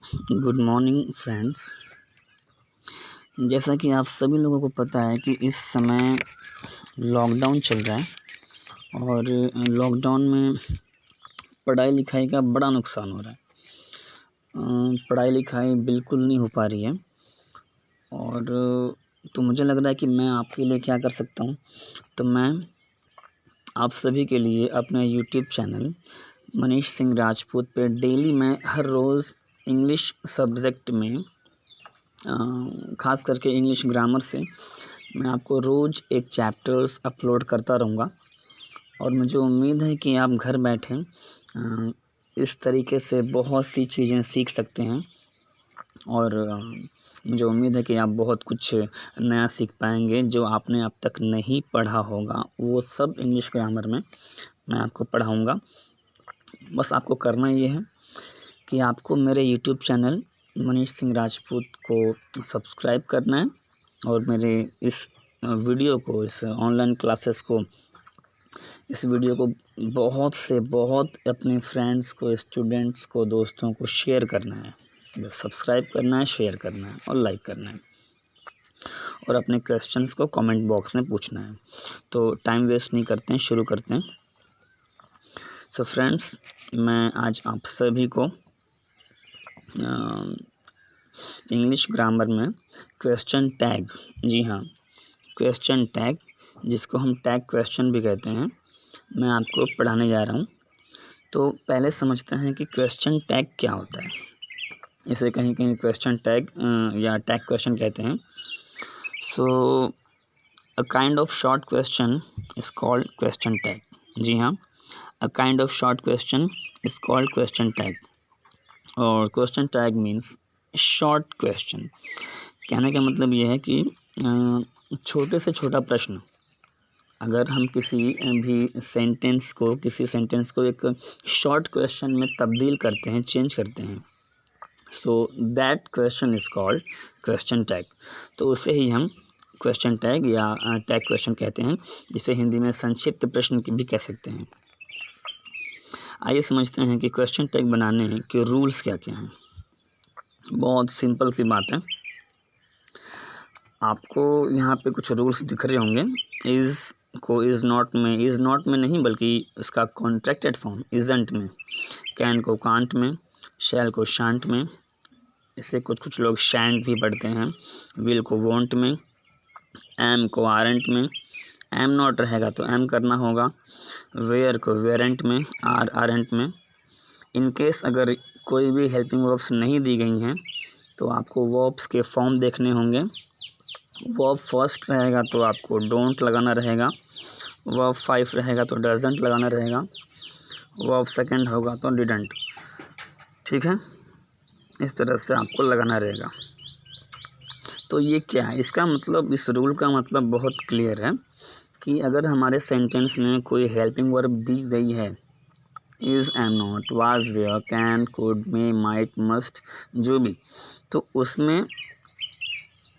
Good morning friends. जैसा कि आप सभी लोगों को पता है कि इस समय लॉकडाउन चल रहा है और लॉकडाउन में पढ़ाई लिखाई का बड़ा नुकसान हो रहा है। पढ़ाई लिखाई बिल्कुल नहीं हो पा रही है और तो मुझे लग रहा है कि मैं आपके लिए क्या कर सकता हूँ। तो मैं आप सभी के लिए अपना यूट्यूब चैनल मनीष सिंह राजपूत पे डेली मैं हर रोज़ इंग्लिश सब्जेक्ट में ख़ास करके इंग्लिश ग्रामर से मैं आपको रोज़ एक चैप्टर्स अपलोड करता रहूँगा और मुझे उम्मीद है कि आप घर बैठे इस तरीके से बहुत सी चीज़ें सीख सकते हैं और मुझे उम्मीद है कि आप बहुत कुछ नया सीख पाएंगे जो आपने अब तक नहीं पढ़ा होगा। वो सब इंग्लिश ग्रामर में मैं आपको पढ़ाऊँगा। बस आपको करना ये है कि आपको मेरे यूट्यूब चैनल मनीष सिंह राजपूत को सब्सक्राइब करना है और मेरे इस वीडियो को, इस ऑनलाइन क्लासेस को, इस वीडियो को बहुत से बहुत अपने फ्रेंड्स को, स्टूडेंट्स को, दोस्तों को शेयर करना है। बस सब्सक्राइब करना है, शेयर करना है और लाइक करना है और अपने क्वेश्चंस को कमेंट बॉक्स में पूछना है। तो टाइम वेस्ट नहीं करते हैं, शुरू करते हैं। सो फ्रेंड्स, मैं आज आप सभी को इंग्लिश ग्रामर में क्वेश्चन टैग, जी हाँ, क्वेश्चन टैग, जिसको हम टैग क्वेश्चन भी कहते हैं, मैं आपको पढ़ाने जा रहा हूँ। तो पहले समझते हैं कि क्वेश्चन टैग क्या होता है। इसे कहीं कहीं क्वेश्चन टैग या टैग क्वेश्चन कहते हैं। So a kind of short question is called question tag. जी हाँ, a kind of short question is called question tag और question tag means short question. कहने का मतलब ये है कि छोटे से छोटा प्रश्न, अगर हम किसी भी सेंटेंस को एक शॉर्ट क्वेश्चन में तब्दील करते हैं, चेंज करते हैं, so that question is called question tag. तो उसे ही हम क्वेश्चन टैग या टैग क्वेश्चन कहते हैं, जिसे हिंदी में संक्षिप्त प्रश्न भी कह सकते हैं। आइए समझते हैं कि क्वेश्चन टैग बनाने के रूल्स क्या क्या हैं। बहुत सिंपल सी बात है। आपको यहाँ पे कुछ रूल्स दिख रहे होंगे। इज़ को इज़ नॉट में नहीं, बल्कि उसका कॉन्ट्रैक्टेड फॉर्म इज़ंट में, कैन को कांट में, शैल को शांट में, इसे कुछ लोग शैंट भी पढ़ते हैं, विल को वोंट में, एम को आरंट में, एम नॉट रहेगा तो एम करना होगा, वेयर को वेरेंट में, आरंट में। इन केस अगर कोई भी हेल्पिंग वर्ब्स नहीं दी गई हैं तो आपको वर्ब्स के फॉर्म देखने होंगे। वर्ब फर्स्ट रहेगा तो आपको डोंट लगाना रहेगा, वर्ब 5 रहेगा तो डजंट लगाना रहेगा, वर्ब सेकंड होगा तो डिडंट। ठीक है, इस तरह से आपको लगाना रहेगा। तो ये क्या है, इसका मतलब, इस रूल का मतलब बहुत क्लियर है कि अगर हमारे सेंटेंस में कोई हेल्पिंग वर्ब दी गई है, is, am not, was, were, can, could, may, might, must, जो भी, तो उसमें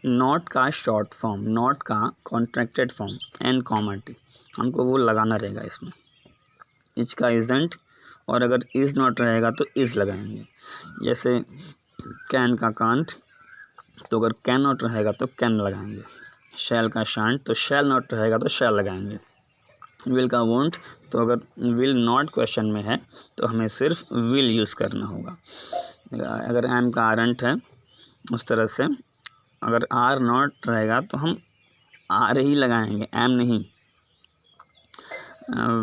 नॉट का शॉर्ट फॉर्म, नॉट का contracted form, n comma t, हमको वो लगाना रहेगा इसमें। इज का इज़ंट, और अगर इज़ नॉट रहेगा तो इज़ लगाएंगे। जैसे कैन का कांट, तो अगर कैन नॉट रहेगा तो कैन लगाएंगे। शैल का शांट, तो शैल नॉट रहेगा तो शैल लगाएंगे। विल का वोंट, तो अगर विल नॉट क्वेश्चन में है तो हमें सिर्फ विल यूज़ करना होगा। अगर एम का आरंट है, उस तरह से अगर आर नॉट रहेगा तो हम आर ही लगाएंगे, एम नहीं।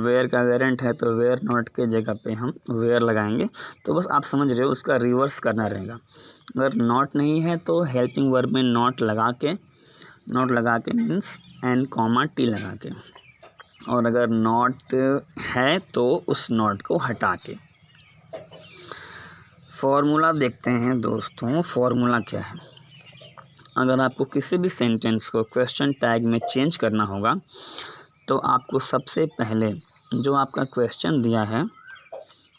वेयर का वेरेंट है तो वेयर नॉट के जगह पे हम वेयर लगाएंगे। तो बस आप समझ रहे हो, उसका रिवर्स करना रहेगा। अगर नॉट नहीं है तो हेल्पिंग वर्ब में नॉट लगा के मीन्स एन कॉमा टी लगा के, और अगर नॉट है तो उस नॉट को हटा के। फॉर्मूला देखते हैं दोस्तों, फॉर्मूला क्या है। अगर आपको किसी भी सेंटेंस को क्वेश्चन टैग में चेंज करना होगा तो आपको सबसे पहले जो आपका क्वेश्चन दिया है,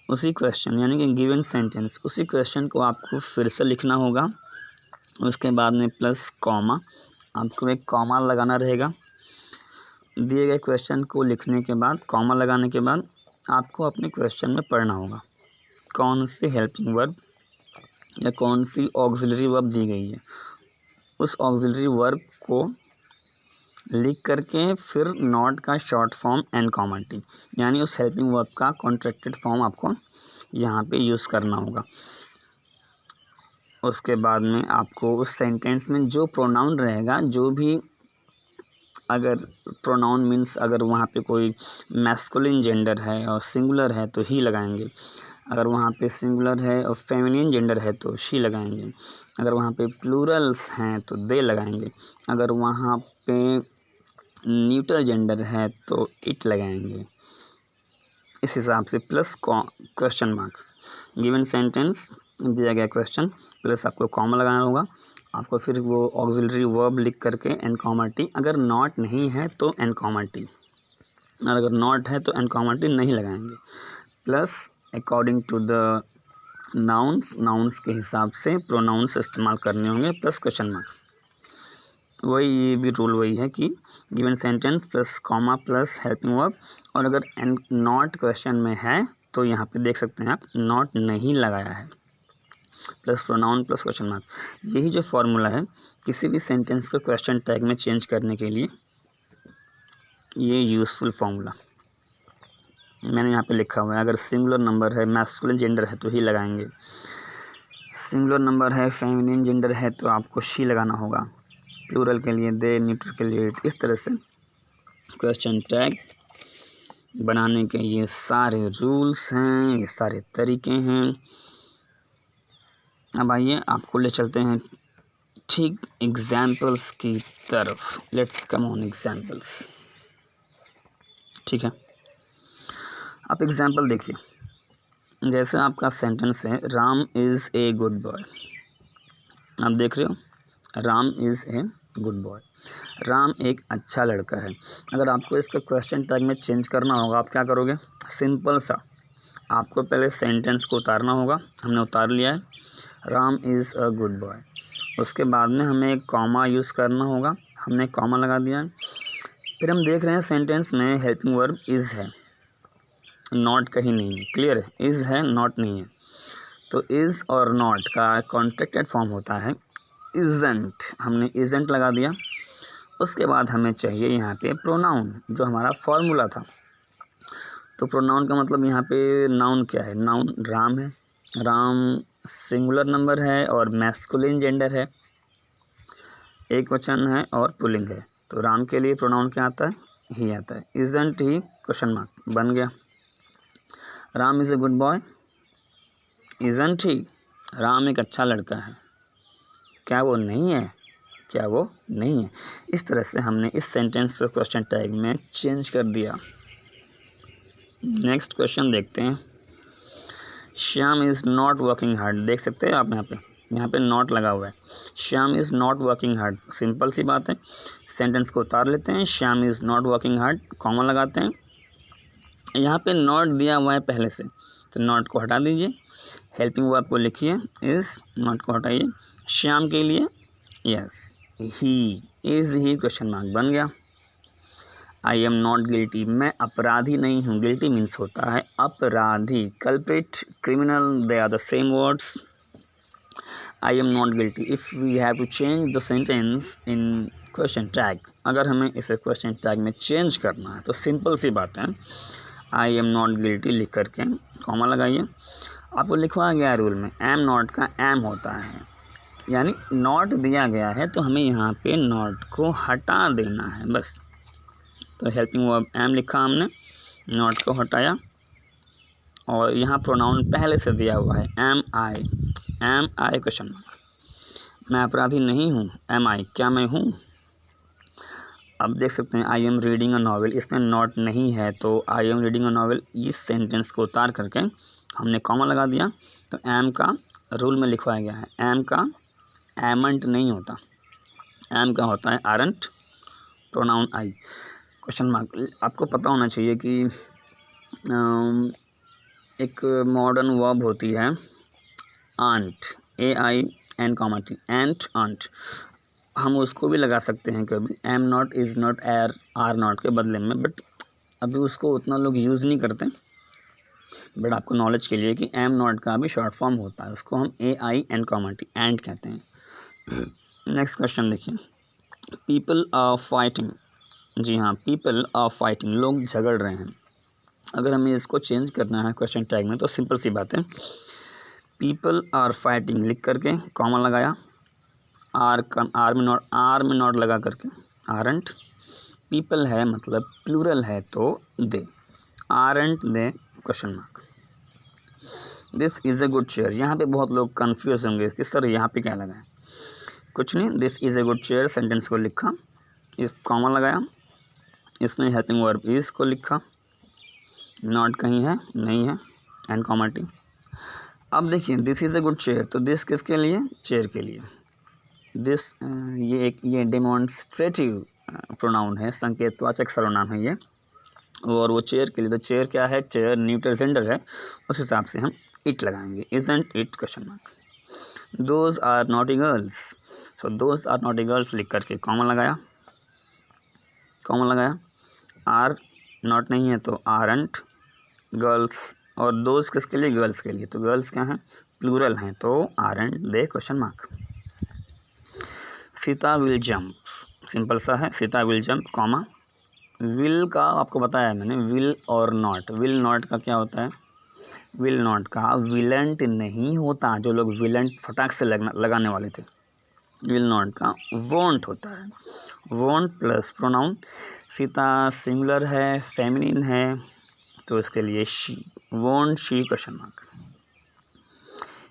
उसी क्वेश्चन यानी कि गिवन सेंटेंस, उसी क्वेश्चन को आपको फिर से लिखना होगा। उसके बाद में प्लस कॉमा, आपको एक कॉमा लगाना रहेगा। दिए गए क्वेश्चन को लिखने के बाद, कॉमा लगाने के बाद, आपको अपने क्वेश्चन में पढ़ना होगा कौन से हेल्पिंग वर्ब या कौन सी ऑक्सिलरी वर्ब दी गई है, उस ऑक्सिलरी वर्ब को लिख करके फिर नॉट का short form n comma t, यानी उस हेल्पिंग वर्ब का कॉन्ट्रैक्टेड फॉर्म आपको यहाँ पे यूज़ करना होगा। उसके बाद में आपको उस सेंटेंस में जो प्रोनाउन रहेगा, जो भी, अगर प्रोनाउन मीन्स अगर वहाँ पे कोई मैस्कुलिन जेंडर है और सिंगुलर है तो ही लगाएंगे, अगर वहाँ पे सिंगुलर है और फेमिनिन जेंडर है तो शी लगाएंगे, अगर वहाँ पे प्लूरल्स हैं तो दे लगाएंगे, अगर वहाँ पे न्यूटर जेंडर है तो इट लगाएंगे। इस हिसाब से plus question mark, given sentence दिया गया क्वेश्चन प्लस आपको कॉमा लगाना होगा, आपको फिर वो ऑक्सिलरी वर्ब लिख करके एन कॉमा टी, अगर नॉट नहीं है तो एन कॉमा टी, और अगर नॉट है तो एन कॉमा टी नहीं लगाएंगे, plus according to the nouns के हिसाब से प्रोनाउंस इस्तेमाल करने होंगे प्लस क्वेश्चन मार्क। वही ये भी रूल वही है कि given sentence plus comma plus helping verb, और अगर एन नॉट क्वेश्चन में है तो यहाँ पे देख सकते हैं आप नॉट नहीं लगाया है, plus pronoun plus question mark. यही जो फॉर्मूला है किसी भी सेंटेंस को क्वेश्चन टैग में चेंज करने के लिए, ये यूज़फुल फार्मूला मैंने यहाँ पे लिखा हुआ है। अगर सिंगुलर नंबर है, मैस्कुलिन जेंडर है तो ही लगाएंगे, सिंगुलर नंबर है, फेमिनिन जेंडर है तो आपको शी लगाना होगा, प्लूरल के लिए दे, न्यूट्रल के लिए इट। इस तरह से क्वेश्चन टैग बनाने के ये सारे रूल्स हैं, ये सारे तरीके हैं। अब आइए आपको ले चलते हैं ठीक एग्जाम्पल्स की तरफ। Let's come on examples. ठीक है, आप एग्जाम्पल देखिए, जैसे आपका सेंटेंस है Ram is a good boy. आप देख रहे हो, Ram is a good boy, Ram एक अच्छा लड़का है। अगर आपको इसको क्वेश्चन टैग में चेंज करना होगा, आप क्या करोगे, सिंपल सा आपको पहले सेंटेंस को उतारना होगा। हमने उतार लिया है, Ram is a good boy. उसके बाद में हमें एक कॉमा यूज़ करना होगा, हमने कॉमा लगा दिया है। फिर हम देख रहे हैं सेंटेंस में हेल्पिंग वर्ब इज़ है, नॉट कहीं नहीं है, क्लियर है, इज़ है नॉट नहीं है। तो इज़ और नॉट का कॉन्ट्रैक्टेड फॉर्म होता है इज़ेंट, हमने इज़ेंट लगा दिया। उसके बाद हमें चाहिए यहाँ पे प्रोनाउन, जो हमारा फॉर्मूला था। तो प्रोनाउन का मतलब यहाँ पे नाउन क्या है, नाउन राम है, राम सिंगुलर नंबर है और मैस्कुलिन जेंडर है, एक वचन है और पुल्लिंग है। तो राम के लिए प्रोनाउन क्या आता है, ही आता है। इज़ेंट ही क्वेश्चन मार्क बन गया। Ram is a good boy, isn't he, Ram एक अच्छा लड़का है, क्या वो नहीं है, क्या वो नहीं है। इस तरह से हमने इस सेंटेंस को क्वेश्चन टैग में चेंज कर दिया। नेक्स्ट क्वेश्चन देखते हैं। Shyam is not working hard, देख सकते हैं आप यहाँ पे नॉट लगा हुआ है। Shyam is not working hard, simple सी बात है, सेंटेंस को उतार लेते हैं। Shyam is not working hard, comma लगाते हैं। यहाँ पे नॉट दिया हुआ है पहले से, तो नॉट को हटा दीजिए, हेल्पिंग वर्ब को लिखिए, इज़, नॉट को हटाइए। श्याम के लिए yes, he, is he question mark बन गया। आई एम नॉट गिल्टी, मैं अपराधी नहीं हूँ। गिल्टी मीन्स होता है अपराधी, culprit, criminal, they are the same words. I am not guilty. If we have to change the sentence in question tag, अगर हमें इसे क्वेश्चन टैग में चेंज करना है तो सिंपल सी बात है, आई एम नॉट गिल्टी लिख करके कॉमा लगाइए। आपको लिखवाया गया है रूल में, एम नॉट का एम होता है, यानी नॉट दिया गया है तो हमें यहाँ पे नॉट को हटा देना है बस। तो हेल्पिंग वर्ब एम लिखा हमने, नॉट को हटाया, और यहाँ प्रोनाउन पहले से दिया हुआ है एम आई क्वेश्चन मार्क। मैं अपराधी नहीं हूँ, एम आई, क्या मैं हूँ। अब देख सकते हैं I am reading a novel, इसमें नॉट नहीं है, तो I am reading a novel, इस सेंटेंस को उतार करके हमने कॉमा लगा दिया। तो एम का रूल में लिखवाया गया है, एम का एमंट नहीं होता, एम का होता है aren't, pronoun I, question mark. आपको पता होना चाहिए कि एक मॉडर्न वर्ब होती है आंट, AIN, एंट, आंट, हम उसको भी लगा सकते हैं कभी am not, is not, are not के बदले में, बट अभी उसको उतना लोग यूज़ नहीं करते। बट आपको नॉलेज के लिए कि एम नॉट का भी शॉर्ट फॉर्म होता है, उसको हम AIN, एंड कहते हैं। नेक्स्ट क्वेश्चन देखिए, पीपल आर फाइटिंग। जी हाँ, पीपल आर फाइटिंग, लोग झगड़ रहे हैं। अगर हमें इसको चेंज करना है क्वेश्चन टैग में तो सिंपल सी बात है, पीपल आर फाइटिंग लिख करके कॉमा लगाया, आर में नॉट लगा करके आरंट, पीपल है मतलब प्लूरल है तो they, aren't they question mark. This is a good chair, यहाँ पे बहुत लोग कंफ्यूज होंगे कि सर यहाँ पे क्या लगा है। कुछ नहीं, this is a good chair sentence को लिखा, इस कॉमा लगाया, इसमें हेल्पिंग वर्ब इज़ को लिखा, नॉट कहीं है नहीं है, एंड कॉमा टी। अब देखिए this is a good chair, तो दिस किसके लिए, चेयर के लिए। दिस ये डेमॉन्स्ट्रेटिव प्रोनाउन है, संकेतवाचक सर्वनाम है ये, और वो चेयर के लिए, तो चेयर क्या है, चेयर न्यूट्रल जेंडर है, उस हिसाब से हम इट लगाएंगे, isn't it question mark. Those are naughty girls, so those are naughty girls लिख करके कॉमा लगाया, आर नॉट नहीं है तो आरंट, गर्ल्स, और दोज किसके लिए, गर्ल्स के लिए, तो गर्ल्स क्या हैं, प्लूरल हैं तो aren't they question mark. Sita will jump, simple सा है, Sita will jump comma, will का आपको बताया मैंने, विल और नॉट, विल नॉट का क्या होता है, विल नॉट का विलेंट नहीं होता, जो लोग विलेंट फटाक से लगाने वाले थे, विल नॉट का वोंट होता है, won't plus pronoun, Sita singular है, फेमिनिन है, तो इसके लिए she, won't she question mark.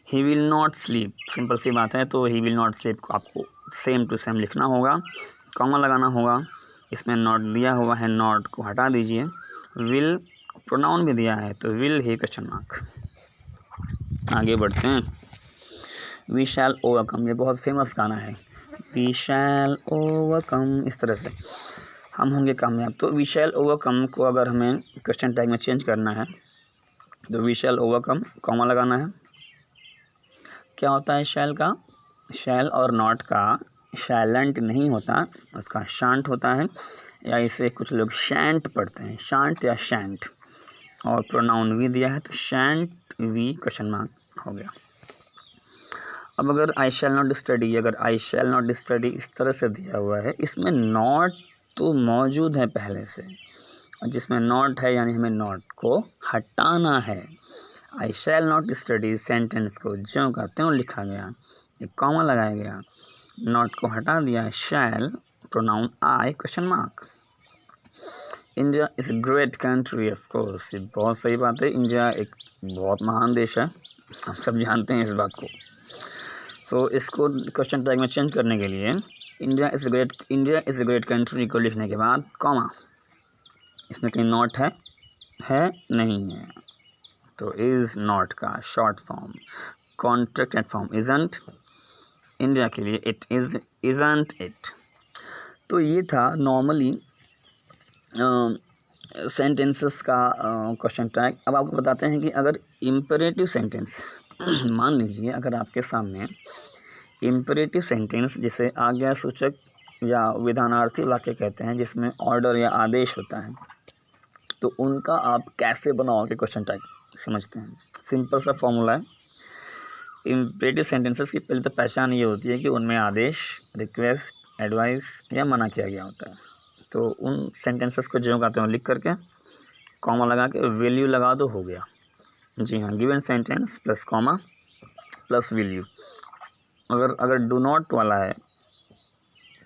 He will not sleep, simple सी बात है, तो ही विल नॉट स्लीप को आपको सेम टू सेम लिखना होगा, कॉमा लगाना होगा, इसमें नॉट दिया हुआ है, नॉट को हटा दीजिए, विल प्रोनाउन भी दिया है तो विल ही क्वेश्चन मार्क। आगे बढ़ते हैं, वी शैल ओवरकम, ये बहुत फेमस गाना है, वी शैल ओवरकम, इस तरह से हम होंगे कामयाब। तो वी शैल ओवरकम को अगर हमें क्वेश्चन टैग में चेंज करना है तो वी शैल ओवरकम कॉमा लगाना है। क्या होता है शैल का, शैल और नॉट का शैलेंट नहीं होता, उसका शांट होता है, या इसे कुछ लोग शैंट पढ़ते हैं, शांट या शैंट, और प्रोनाउन वी दिया है तो शैंट वी क्वेश्चन मार्क हो गया। अब अगर आई शैल नॉट स्टडी, अगर आई शैल नॉट स्टडी इस तरह से दिया हुआ है, इसमें नॉट तो मौजूद है पहले से, और जिसमें नॉट है यानी हमें नॉट को हटाना है। आई शैल नॉट स्टडी सेंटेंस को ज्यों का त्यों लिखा गया, एक कॉमा लगाया गया, नॉट को हटा दिया, shall pronoun I question mark. India is great country, of course, ये बहुत सही बात है, इंडिया एक बहुत महान देश है, हम सब जानते हैं इस बात को। सो इसको क्वेश्चन टैग में चेंज करने के लिए इंडिया इज़ ग्रेट कंट्री को लिखने के बाद कॉमा, इसमें कहीं नॉट है नहीं है, तो इज़ नॉट का short form, contracted form isn't, India के लिए इट इज़, इजंट इट। तो ये था नॉर्मली सेंटेंसेस का क्वेश्चन टैग। अब आपको बताते हैं कि अगर इम्परेटिव सेंटेंस मान लीजिए अगर आपके सामने इम्परेटिव सेंटेंस, जिसे आज्ञा सूचक या विधानार्थी वाक्य कहते हैं, जिसमें ऑर्डर या आदेश होता है, तो उनका आप कैसे बनाओगे क्वेश्चन टैग समझते हैं। सिंपल सा फॉर्मूला है, इम्परेटिव सेंटेंसेस की पहले तो पहचान ये होती है कि उनमें आदेश, रिक्वेस्ट, एडवाइस या मना किया गया होता है। तो उन सेंटेंसेस को जो कहते हैं लिख करके कॉमा लगा के वैल्यू लगा दो, हो गया। जी हाँ, given sentence plus comma plus value. अगर डू नॉट वाला है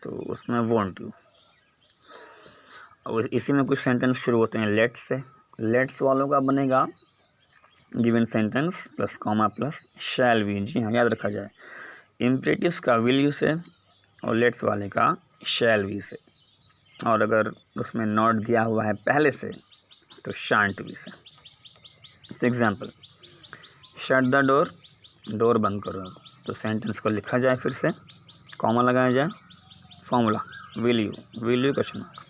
तो उसमें वॉन्ट यू। और इसी में कुछ सेंटेंस शुरू होते हैं लेट्स से, लेट्स वालों का बनेगा given sentence plus comma plus shall we. जी हाँ, याद रखा जाए, इम्परेटिव्स का विल यू से और लेट्स वाले का शैल वी से, और अगर उसमें नॉट दिया हुआ है पहले से तो शांट वी से। इस example, shut the door, door बंद करो, तो सेंटेंस को लिखा जाए फिर से, कॉमा लगाया जाए, formula will you question mark.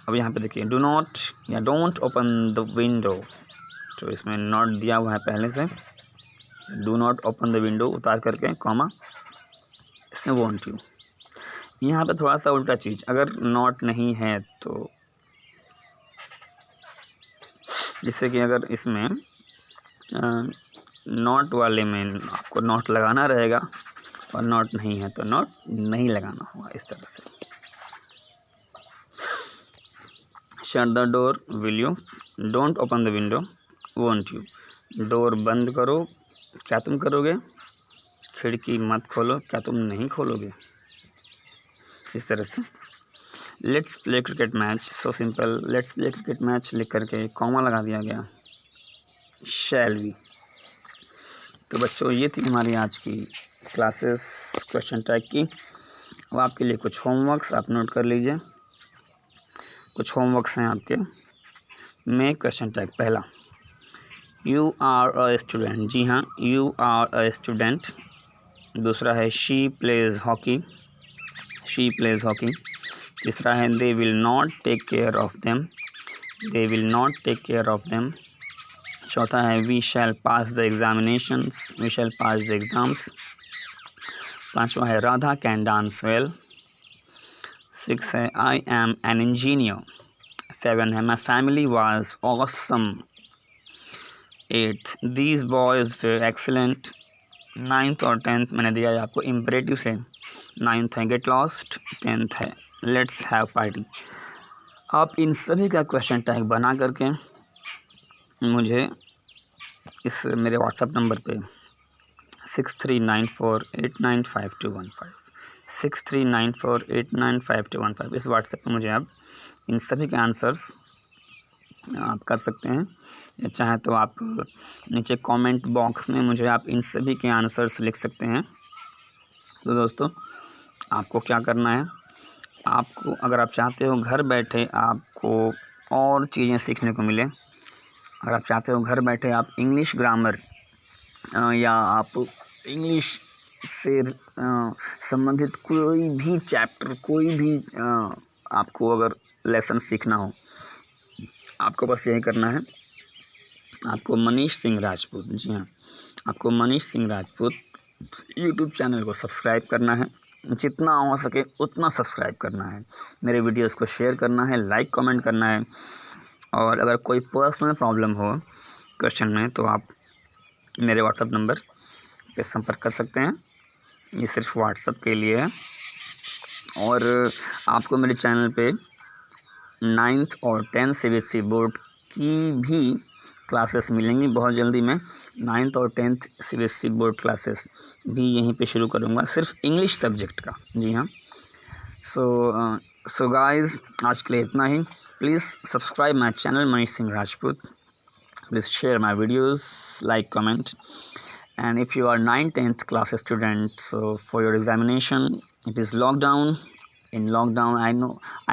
अब यहाँ पे देखिए, डू नॉट या डोंट ओपन द विंडो, तो इसमें नॉट दिया हुआ है पहले से, do not open the window उतार करके कॉमा, इसमें वॉन्ट यू। यहाँ पे थोड़ा सा उल्टा चीज़, अगर नॉट नहीं है तो जिससे कि अगर इसमें नॉट वाले में आपको नॉट लगाना रहेगा और नॉट नहीं है तो नॉट नहीं लगाना होगा, इस तरह से। Shut the door will you, don't open the window won't you. Door बंद करो, क्या तुम करोगे? खिड़की मत खोलो, क्या तुम नहीं खोलोगे? इस तरह से। Let's play cricket match, so simple, let's play cricket match लिख करके कॉमा लगा दिया गया, शैल वी। तो बच्चों ये थी हमारी आज की क्लासेस क्वेश्चन टैग की। अब आपके लिए कुछ होमवर्क्स आप नोट कर लीजिए। कुछ होमवर्क्स हैं आपके। मेक क्वेश्चन टैग पहला, यू आर अ स्टूडेंट, जी हाँ, यू आर अ स्टूडेंट। दूसरा है she plays hockey, she plays hockey. तीसरा है they will not take care of them, they will not take care of them. चौथा है we shall pass the examinations, we shall pass the exams. पांचवा है Radha can dance well. 6 है I am an engineer. 7 है my family was awesome. 8 these boys way excellent. 9th और 10th मैंने दिया है आपको इम्परेटिव से। 9th है गेट लॉस्ट, 10th है लेट्स हैव पार्टी। आप इन सभी का क्वेश्चन टैग बना करके मुझे इस मेरे व्हाट्सएप नंबर पे 6394895215 6394895215 इस व्हाट्सएप पे मुझे आप इन सभी के आंसर्स आप कर सकते हैं, या चाहे तो आप नीचे कमेंट बॉक्स में मुझे आप इन सभी के आंसर्स लिख सकते हैं। तो दोस्तों आपको क्या करना है, आपको अगर आप चाहते हो घर बैठे आपको और चीज़ें सीखने को मिले, अगर आप चाहते हो घर बैठे आप इंग्लिश ग्रामर या आप इंग्लिश से संबंधित कोई भी चैप्टर, कोई भी आपको अगर लेसन सीखना हो, आपको बस यही करना है, आपको मनीष सिंह राजपूत, जी हाँ, आपको मनीष सिंह राजपूत यूट्यूब चैनल को सब्सक्राइब करना है, जितना हो सके उतना सब्सक्राइब करना है, मेरे वीडियोस को शेयर करना है, लाइक कमेंट करना है। और अगर कोई पर्सनल प्रॉब्लम हो क्वेश्चन में तो आप मेरे व्हाट्सएप नंबर पे संपर्क कर सकते हैं, ये सिर्फ व्हाट्सएप के लिए है। और आपको मेरे चैनल पे 9th और 10th CBSE बोर्ड की भी क्लासेस मिलेंगी बहुत जल्दी। मैं 9th और 10th CBSE बोर्ड क्लासेस भी यहीं पे शुरू करूँगा, सिर्फ इंग्लिश सब्जेक्ट का, जी हाँ। सो गाइस आज के लिए इतना ही। Please subscribe my channel Manish Singh Rajput, please share my videos, like comment, and if you are 9th-10th class student, so for your examination it is lockdown. In lockdown I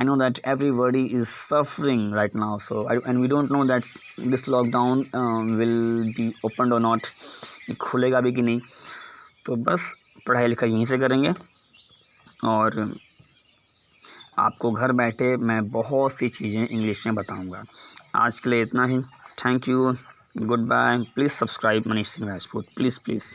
know that everybody is suffering right now, so and we don't know that this lockdown will be opened or not, खुलेगा भी कि नहीं। तो बस पढ़ाई लिखाई यहीं से करेंगे और आपको घर बैठे मैं बहुत सी चीज़ें इंग्लिश में बताऊंगा। आज के लिए इतना ही। Thank you, goodbye. Please subscribe Manish Singh Rajput, please.